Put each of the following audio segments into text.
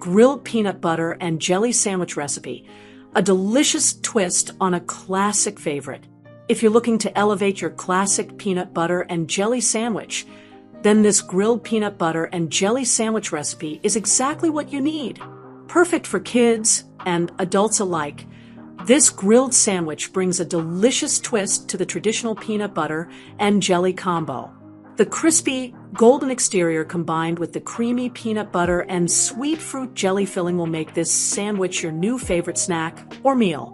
grilled peanut butter and jelly sandwich recipe, a delicious twist on a classic favorite. If you're looking to elevate your classic peanut butter and jelly sandwich, then this grilled peanut butter and jelly sandwich recipe is exactly what you need. Perfect for kids and adults alike, this grilled sandwich brings a delicious twist to the traditional peanut butter and jelly combo. The crispy, golden exterior combined with the creamy peanut butter and sweet fruit jelly filling will make this sandwich your new favorite snack or meal.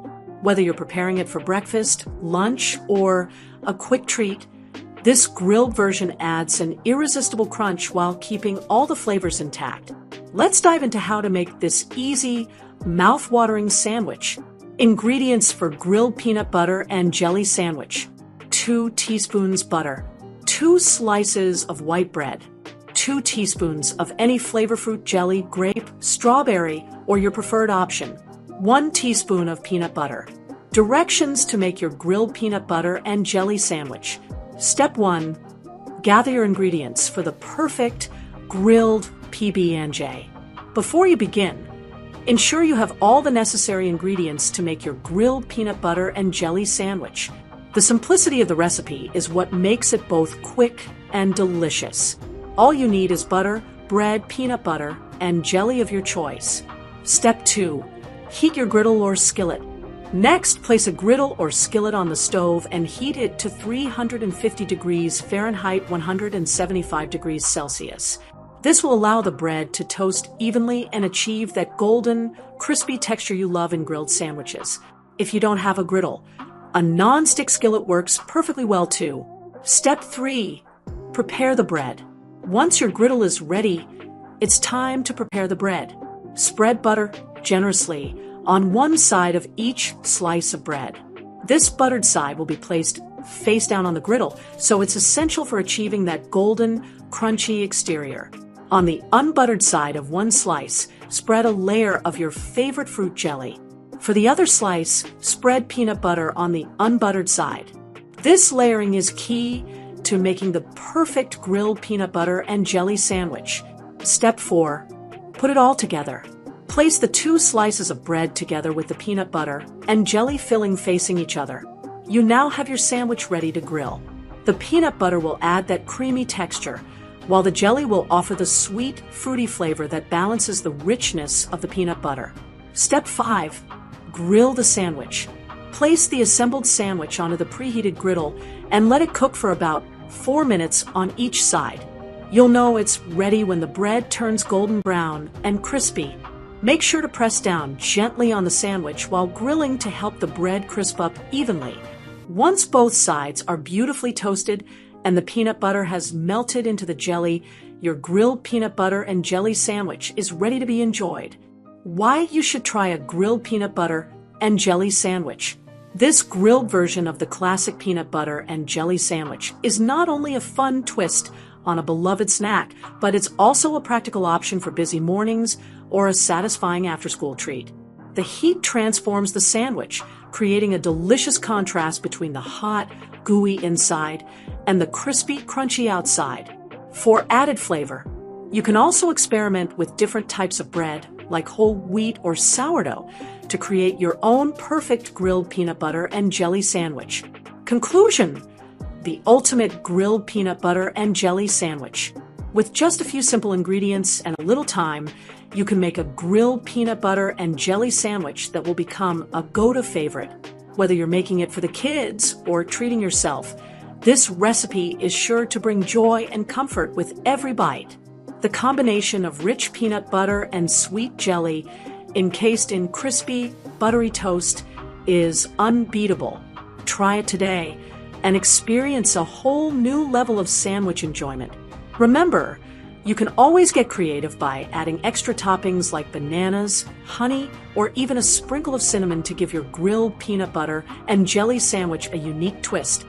Whether you're preparing it for breakfast, lunch, or a quick treat, this grilled version adds an irresistible crunch while keeping all the flavors intact. Let's dive into how to make this easy, mouth-watering sandwich. Ingredients for grilled peanut butter and jelly sandwich: 2 teaspoons butter, 2 slices of white bread, 2 teaspoons of any flavor fruit jelly, grape, strawberry, or your preferred option, 1 teaspoon of peanut butter. Directions to make your grilled peanut butter and jelly sandwich. Step 1. Gather your ingredients for the perfect grilled PB&J. Before you begin, ensure you have all the necessary ingredients to make your grilled peanut butter and jelly sandwich. The simplicity of the recipe is what makes it both quick and delicious. All you need is butter, bread, peanut butter, and jelly of your choice. Step 2. Heat your griddle or skillet. Next, place a griddle or skillet on the stove and heat it to 350 degrees Fahrenheit, 175 degrees Celsius. This will allow the bread to toast evenly and achieve that golden, crispy texture you love in grilled sandwiches. If you don't have a griddle, a non-stick skillet works perfectly well too. Step 3. Prepare the bread. Once your griddle is ready, it's time to prepare the bread. Spread butter generously on one side of each slice of bread. This buttered side will be placed face down on the griddle, so it's essential for achieving that golden, crunchy exterior. On the unbuttered side of one slice, spread a layer of your favorite fruit jelly. For the other slice, spread peanut butter on the unbuttered side. This layering is key to making the perfect grilled peanut butter and jelly sandwich. Step 4. Put it all together. Place the 2 slices of bread together with the peanut butter and jelly filling facing each other. You now have your sandwich ready to grill. The peanut butter will add that creamy texture, while the jelly will offer the sweet, fruity flavor that balances the richness of the peanut butter. Step 5. Grill the sandwich. Place the assembled sandwich onto the preheated griddle and let it cook for about 4 minutes on each side. You'll know it's ready when the bread turns golden brown and crispy. Make sure to press down gently on the sandwich while grilling to help the bread crisp up evenly. Once both sides are beautifully toasted and the peanut butter has melted into the jelly, your grilled peanut butter and jelly sandwich is ready to be enjoyed. Why you should try a grilled peanut butter and jelly sandwich. This grilled version of the classic peanut butter and jelly sandwich is not only a fun twist on a beloved snack, but it's also a practical option for busy mornings or a satisfying after-school treat. The heat transforms the sandwich, creating a delicious contrast between the hot, gooey inside and the crispy, crunchy outside. For added flavor, you can also experiment with different types of bread, like whole wheat or sourdough, to create your own perfect grilled peanut butter and jelly sandwich. Conclusion: the ultimate grilled peanut butter and jelly sandwich. With just a few simple ingredients and a little time, you can make a grilled peanut butter and jelly sandwich that will become a go-to favorite. Whether you're making it for the kids or treating yourself, this recipe is sure to bring joy and comfort with every bite. The combination of rich peanut butter and sweet jelly encased in crispy, buttery toast is unbeatable. Try it today and experience a whole new level of sandwich enjoyment. Remember, you can always get creative by adding extra toppings like bananas, honey, or even a sprinkle of cinnamon to give your grilled peanut butter and jelly sandwich a unique twist.